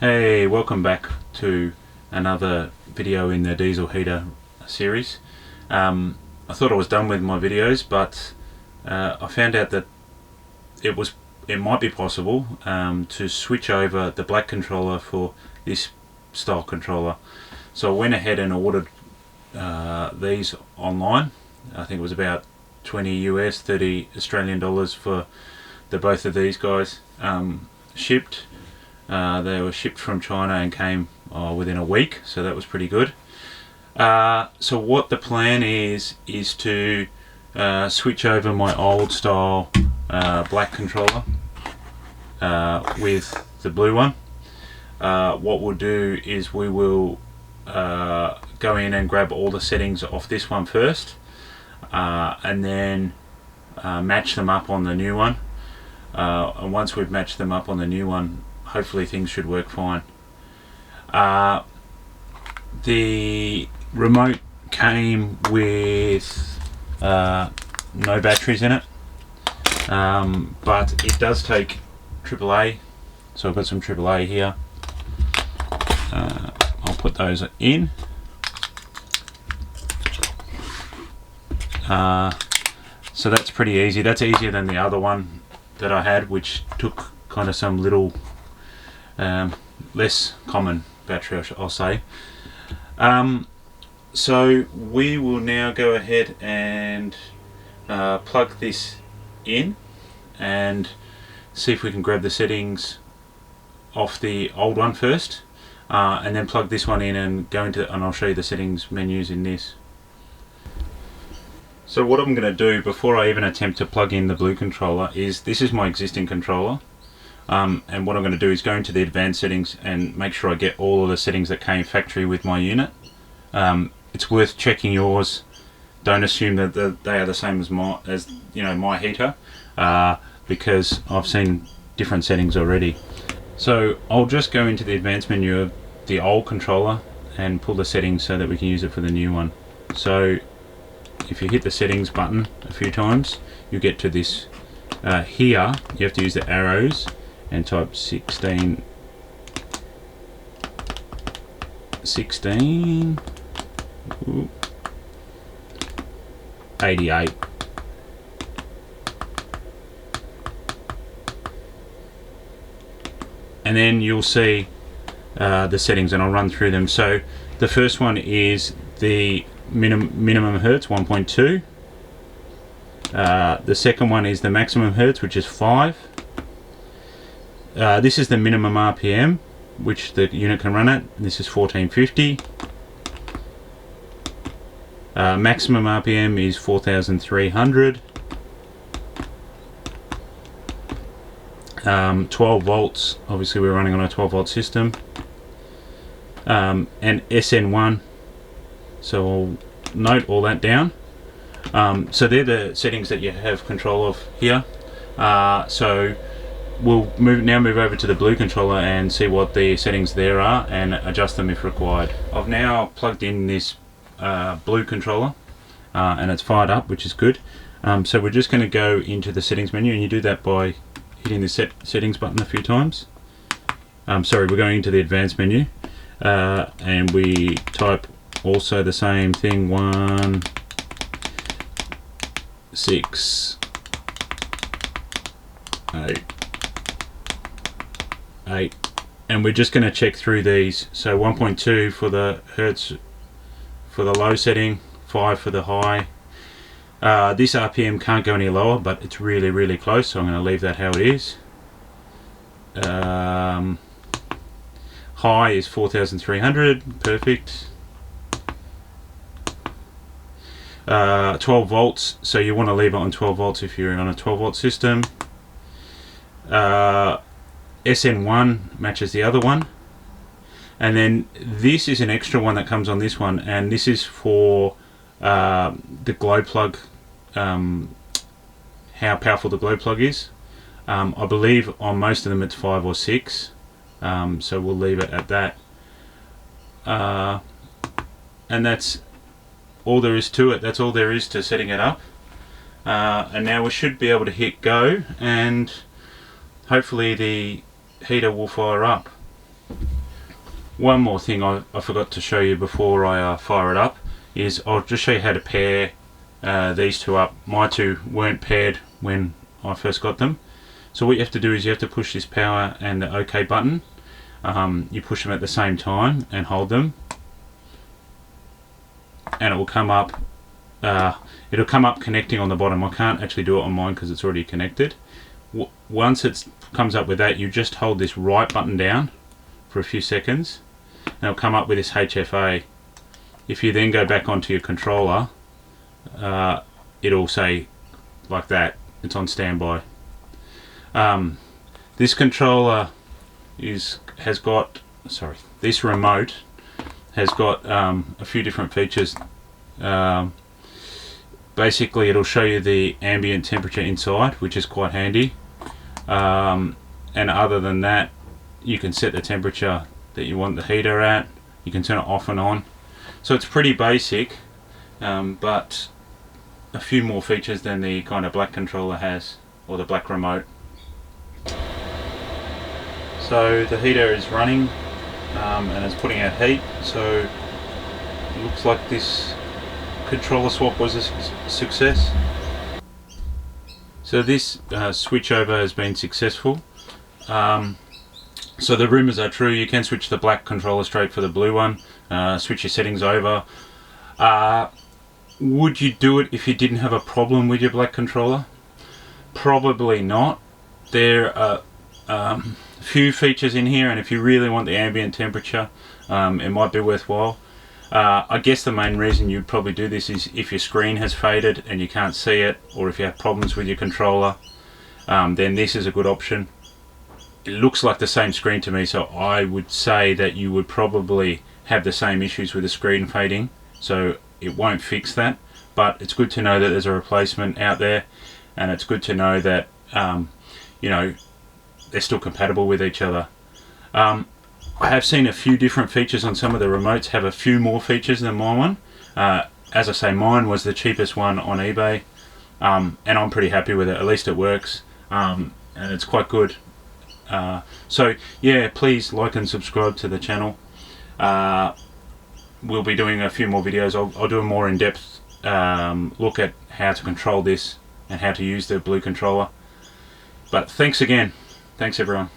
Hey, welcome back to another video in the diesel heater series. I thought I was done with my videos, but I found out that it might be possible to switch over the black controller for this style controller. So I went ahead and ordered these online. I think it was about 20 US, 30 Australian dollars for both of these guys shipped. They were shipped from China and came within a week, so that was pretty good. So what the plan is to switch over my old style black controller with the blue one. What we'll do is we will go in and grab all the settings off this one first, and then match them up on the new one. And once we've matched them up on the new one, hopefully things should work fine. The remote came with no batteries in it, but it does take AAA, so I've got some AAA here. I'll put those in. So that's pretty easy. That's easier than the other one that I had, which took kind of some little less common battery, I'll say. So we will now go ahead and plug this in and see if we can grab the settings off the old one first, and then plug this one in and go into, and I'll show you the settings menus in this. So what I'm going to do before I even attempt to plug in the blue controller is, this is my existing controller. And what I'm going to do is go into the advanced settings and make sure I get all of the settings that came factory with my unit. It's worth checking yours. Don't assume that they are the same as my heater, because I've seen different settings already. So I'll just go into the advanced menu of the old controller and pull the settings so that we can use it for the new one. So if you hit the settings button a few times, you get to this. Here you have to use the arrows and type 16 ooh, 88. And then you'll see the settings, and I'll run through them. So the first one is the minimum hertz, 1.2. The second one is the maximum hertz, which is 5. This is the minimum RPM which the unit can run at. This is 1450. Maximum RPM is 4300. 12 volts, obviously we're running on a 12 volt system. And SN1, so I'll note all that down. So they're the settings that you have control of here. So we'll now move over to the blue controller and see what the settings there are and adjust them if required. I've now plugged in this blue controller and it's fired up, which is good. So we're just going to go into the settings menu, and you do that by hitting the settings button a few times. Sorry, we're going into the advanced menu, and we type also the same thing, 1 6 8, and we're just going to check through these. So 1.2 for the hertz for the low setting, 5 for the high. This RPM can't go any lower, but it's really close, so I'm going to leave that how it is. High is 4300, perfect. 12 volts, so you want to leave it on 12 volts if you're on a 12 volt system. SN1 matches the other one, and then this is an extra one that comes on this one, and this is for the glow plug, how powerful the glow plug is. I believe on most of them it's 5 or 6, so we'll leave it at that. And that's all there is to it. That's all there is to setting it up. And now we should be able to hit go, and hopefully the heater will fire up. One more thing I forgot to show you before I fire it up is I'll just show you how to pair these two up. My two weren't paired when I first got them. So what you have to do is you have to push this power and the OK button. You push them at the same time and hold them, and it will come up. It'll come up connecting on the bottom. I can't actually do it on mine because it's already connected. Once it comes up with that, you just hold this right button down for a few seconds, and it'll come up with this HFA. If you then go back onto your controller, it'll say like that, it's on standby. This controller this remote has got a few different features. Basically it'll show you the ambient temperature inside, which is quite handy, and other than that, you can set the temperature that you want the heater at. You can turn it off and on. So it's pretty basic, but a few more features than the kind of black controller has, or the black remote. So the heater is running and it's putting out heat, so it looks like this controller swap was a success. So this switch over has been successful. So the rumours are true. You can switch the black controller straight for the blue one, switch your settings over. Would you do it if you didn't have a problem with your black controller? Probably not. There are a few features in here, and if you really want the ambient temperature, it might be worthwhile. I guess the main reason you'd probably do this is if your screen has faded and you can't see it, or if you have problems with your controller, then this is a good option. It looks like the same screen to me, so I would say that you would probably have the same issues with the screen fading, so it won't fix that. But it's good to know that there's a replacement out there, and it's good to know that you know, they're still compatible with each other. I have seen a few different features on some of the remotes have a few more features than my one. As I say, mine was the cheapest one on eBay, and I'm pretty happy with it. At least it works, and it's quite good. So yeah, please like and subscribe to the channel. We'll be doing a few more videos. I'll do a more in-depth look at how to control this and how to use the blue controller. But thanks again. Thanks everyone.